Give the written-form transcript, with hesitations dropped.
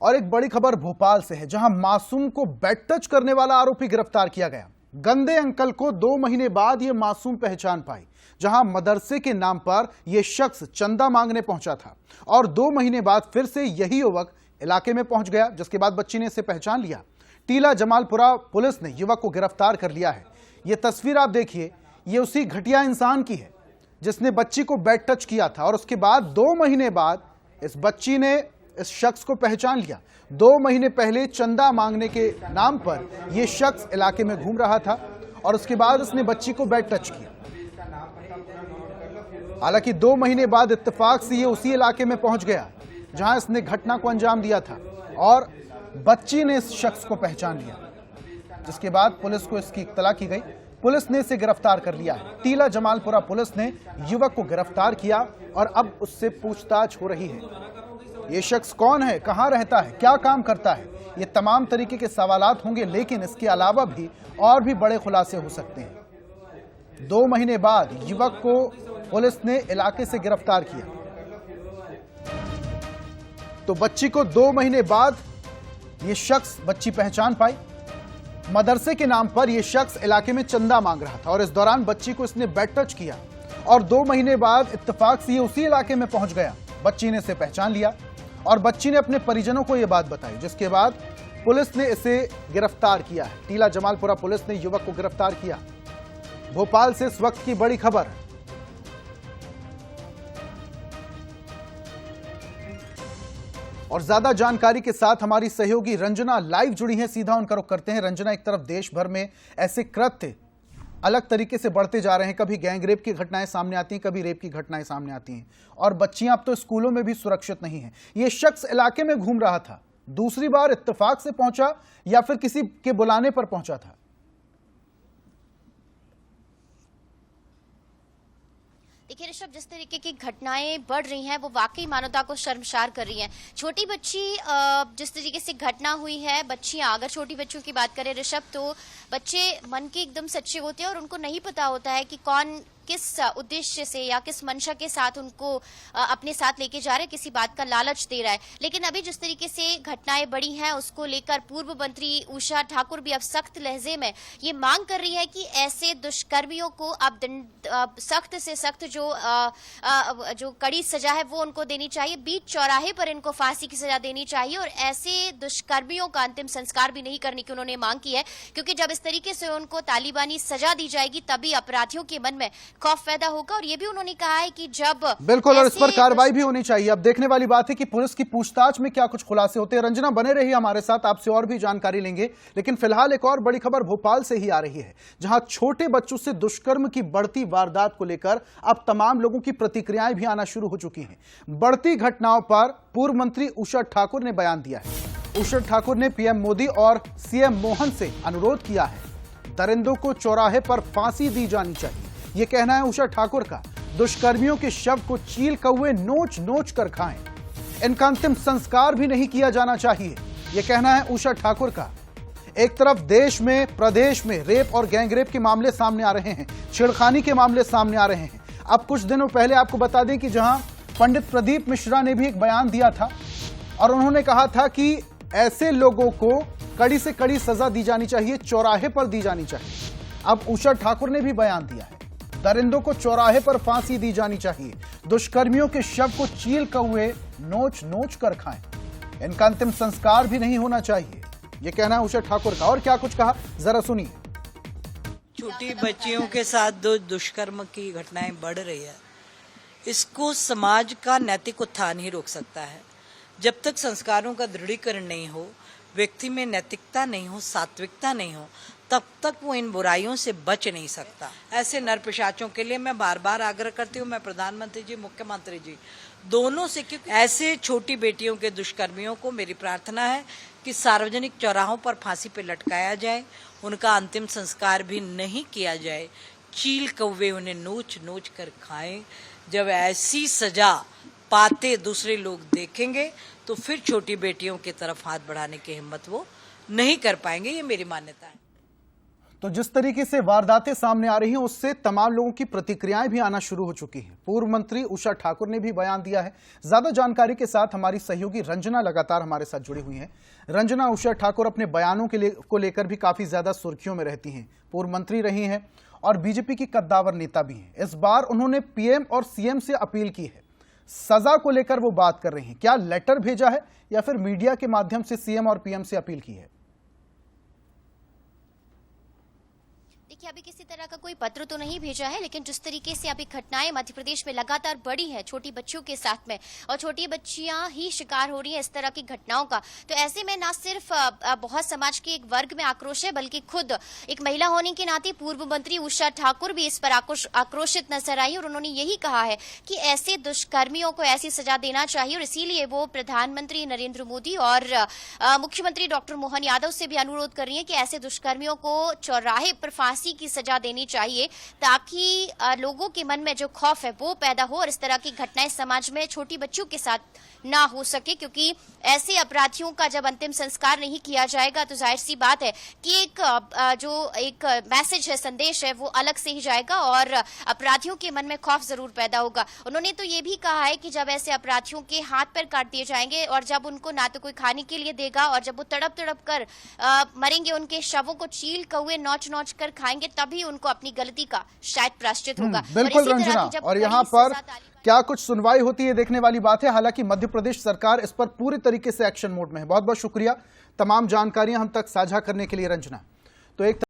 और एक बड़ी खबर भोपाल से है, जहां मासूम को बेड टच करने वाला आरोपी गिरफ्तार किया गया। गंदे अंकल को 2 महीने बाद यह मासूम पहचान पाई, जहां मदरसे के नाम पर यह शख्स चंदा मांगने पहुंचा था और 2 महीने बाद फिर से यही युवक इलाके में पहुंच गया, जिसके बाद बच्ची ने इसे पहचान लिया। टीला जमालपुरा पुलिस ने युवक को गिरफ्तार कर लिया है। यह तस्वीर आप देखिए, यह उसी घटिया इंसान की है जिसने बच्ची को बेड टच किया था और उसके बाद 2 महीने बाद इस बच्ची ने इस शख्स को पहचान लिया। 2 महीने पहले चंदा मांगने के नाम पर यह शख्स इलाके में घूम रहा था और उसके बाद उसने बच्ची को बेड टच किया। हालांकि 2 महीने बाद इत्तेफाक से ये उसी इलाके में पहुंच गया जहां इसने घटना को अंजाम दिया था और बच्ची ने इस शख्स को पहचान लिया, जिसके बाद पुलिस को इसकी इत्तला की गई। पुलिस ने इसे गिरफ्तार कर लिया है। टीला जमालपुरा पुलिस ने युवक को गिरफ्तार किया और अब उससे पूछताछ हो रही है। ये शख्स कौन है, कहां रहता है, क्या काम करता है, ये तमाम तरीके के सवालात होंगे, लेकिन इसके अलावा भी और भी बड़े खुलासे हो सकते हैं। 2 महीने बाद युवक को पुलिस ने इलाके से गिरफ्तार किया। तो बच्ची को 2 महीने बाद ये शख्स बच्ची पहचान पाई। मदरसे के नाम पर यह शख्स इलाके में चंदा मांग रहा था और इस दौरान बच्ची को इसने बेड टच किया और 2 महीने बाद इत्तेफाक से ये उसी इलाके में पहुंच गया। बच्ची ने इसे पहचान लिया और बच्ची ने अपने परिजनों को यह बात बताई, जिसके बाद पुलिस ने इसे गिरफ्तार किया है। टीला जमालपुरा पुलिस ने युवक को गिरफ्तार किया। भोपाल से इस वक्त की बड़ी खबर। और ज्यादा जानकारी के साथ हमारी सहयोगी रंजना लाइव जुड़ी हैं, सीधा उनका रुख करते हैं। रंजना, एक तरफ देश भर में ऐसे कृत्य अलग तरीके से बढ़ते जा रहे हैं, कभी गैंगरेप की घटनाएं सामने आती हैं, कभी रेप की घटनाएं सामने आती हैं और बच्चियां अब तो स्कूलों में भी सुरक्षित नहीं हैं। ये शख्स इलाके में घूम रहा था, दूसरी बार इत्तेफाक से पहुंचा या फिर किसी के बुलाने पर पहुंचा था? देखिए ऋषभ, जिस तरीके की घटनाएं बढ़ रही हैं वो वाकई मानवता को शर्मसार कर रही हैं। छोटी बच्ची, जिस तरीके से घटना हुई है, बच्चियां, अगर छोटी बच्चों की बात करें ऋषभ, तो बच्चे मन के एकदम सच्चे होते हैं और उनको नहीं पता होता है कि कौन किस उद्देश्य से या किस मंशा के साथ उनको अपने साथ लेके जा रहे हैं, किसी बात का लालच दे रहा है। लेकिन अभी जिस तरीके से घटनाएं बढ़ी हैं उसको लेकर पूर्व मंत्री उषा ठाकुर भी अब सख्त लहजे में ये मांग कर रही है कि ऐसे दुष्कर्मियों को अब सख्त से सख्त जो कड़ी सजा है वो उनको देनी चाहिए। बीच चौराहे पर इनको फांसी की सजा देनी चाहिए और ऐसे दुष्कर्मियों का अंतिम संस्कार भी नहीं करने की उन्होंने मांग की है, क्योंकि जब इस तरीके से उनको तालिबानी सजा दी जाएगी तभी अपराधियों के मन में खौफ पैदा होगा। और ये भी उन्होंने कहा है कि जब बिल्कुल, और इस पर कार्रवाई भी होनी चाहिए। अब देखने वाली बात है कि पुलिस की पूछताछ में क्या कुछ खुलासे होते हैं। रंजना, बने रहिए हमारे साथ, आपसे और भी जानकारी लेंगे। लेकिन फिलहाल एक और बड़ी खबर भोपाल से ही आ रही है, जहां छोटे बच्चों से दुष्कर्म की बढ़ती वारदात को लेकर अब तमाम लोगों की प्रतिक्रियाएं भी आना शुरू हो चुकी हैं। बढ़ती घटनाओं पर पूर्व मंत्री उषा ठाकुर ने बयान दिया है। उषा ठाकुर ने पीएम मोदी और सीएम मोहन से अनुरोध किया है, दरिंदों को चौराहे पर फांसी दी जानी चाहिए। यह कहना है उषा ठाकुर का। दुष्कर्मियों के शव को चील कौवे नोच नोच कर खाएं, इनका अंतिम संस्कार भी नहीं किया जाना चाहिए, यह कहना है उषा ठाकुर का। एक तरफ देश में, प्रदेश में रेप और गैंगरेप के मामले सामने आ रहे हैं, छेड़खानी के मामले सामने आ रहे हैं। अब कुछ दिनों पहले आपको बता दें कि जहां पंडित प्रदीप मिश्रा ने भी एक बयान दिया था और उन्होंने कहा था कि ऐसे लोगों को कड़ी से कड़ी सजा दी जानी चाहिए, चौराहे पर दी जानी चाहिए। अब उषा ठाकुर ने भी बयान दिया है, दरिंदों को चौराहे पर फांसी दी जानी चाहिए, दुष्कर्मियों के शव को चील कौवे नोच नोच कर खाएं, इनका अंतिम संस्कार भी नहीं होना चाहिए, यह कहना है उषा ठाकुर का। और क्या कुछ कहा, जरा सुनिए। छोटी बच्चियों के साथ दुष्कर्म की घटनाएं बढ़ रही है, इसको समाज का नैतिक उत्थान ही रोक सकता है। जब तक संस्कारों का दृढ़ीकरण नहीं हो, व्यक्ति में नैतिकता नहीं हो, सात्विकता नहीं हो, तब तक वो इन बुराइयों से बच नहीं सकता। ऐसे नरपिशाचों के लिए मैं बार बार आग्रह करती हूँ, मैं प्रधानमंत्री जी, मुख्यमंत्री जी दोनों से, क्योंकि ऐसे छोटी बेटियों के दुष्कर्मियों को मेरी प्रार्थना है कि सार्वजनिक चौराहों पर फांसी पे लटकाया जाए, उनका अंतिम संस्कार भी नहीं किया जाए, चील कौवे उन्हें नोच नोच कर खाएं। जब ऐसी सजा पाते दूसरे लोग देखेंगे तो फिर छोटी बेटियों की तरफ हाथ बढ़ाने की हिम्मत वो नहीं कर पाएंगे, ये मेरी मान्यता है। तो जिस तरीके से वारदातें सामने आ रही हैं उससे तमाम लोगों की प्रतिक्रियाएं भी आना शुरू हो चुकी हैं। पूर्व मंत्री उषा ठाकुर ने भी बयान दिया है। ज्यादा जानकारी के साथ हमारी सहयोगी रंजना लगातार हमारे साथ जुड़ी हुई हैं। रंजना, उषा ठाकुर अपने बयानों को लेकर भी काफी ज्यादा सुर्खियों में रहती हैं। पूर्व मंत्री रही हैं और बीजेपी की कद्दावर नेता भी हैं। इस बार उन्होंने पीएम और सीएम से अपील की है। सजा को लेकर वो बात कर रही हैं। क्या लेटर भेजा है या फिर मीडिया के माध्यम से सीएम और पीएम से अपील की है? देखिए, अभी किसी तरह का कोई पत्र तो नहीं भेजा है, लेकिन जिस तरीके से अभी घटनाएं मध्य प्रदेश में लगातार बढ़ी हैं छोटी बच्चियों के साथ में, और छोटी बच्चियां ही शिकार हो रही हैं इस तरह की घटनाओं का, तो ऐसे में ना सिर्फ बहुत समाज के एक वर्ग में आक्रोश है, बल्कि खुद एक महिला होने के नाते पूर्व मंत्री उषा ठाकुर भी इस पर आक्रोशित नजर आई और उन्होंने यही कहा है कि ऐसे दुष्कर्मियों को ऐसी सजा देना चाहिए। और इसीलिए वो प्रधानमंत्री नरेंद्र मोदी और मुख्यमंत्री डॉक्टर मोहन यादव से भी अनुरोध कर रही है कि ऐसे दुष्कर्मियों को चौराहे पर फांसी की सजा देनी चाहिए, ताकि लोगों के मन में जो खौफ है वो पैदा हो और इस तरह की घटनाएं समाज में छोटी बच्चियों के साथ ना हो सके। क्योंकि ऐसे अपराधियों का जब अंतिम संस्कार नहीं किया जाएगा तो जाहिर सी बात है कि एक मैसेज है, संदेश है, वो अलग से ही जाएगा और अपराधियों के मन में खौफ जरूर पैदा होगा। उन्होंने तो ये भी कहा है कि जब ऐसे अपराधियों के हाथ पैर काट दिए जाएंगे और जब उनको ना तो कोई खाने के लिए देगा और जब वो तड़प तड़प कर मरेंगे, उनके शवों को चील कौए नोच नोच कर खाएंगे, तभी उनको अपनी गलती का शायद प्रायश्चित होगा। बिल्कुल रंजना, और यहाँ पर क्या कुछ सुनवाई होती है देखने वाली बात है। हालांकि मध्य प्रदेश सरकार इस पर पूरी तरीके से एक्शन मोड में है। बहुत बहुत शुक्रिया तमाम जानकारियां हम तक साझा करने के लिए रंजना। तो एक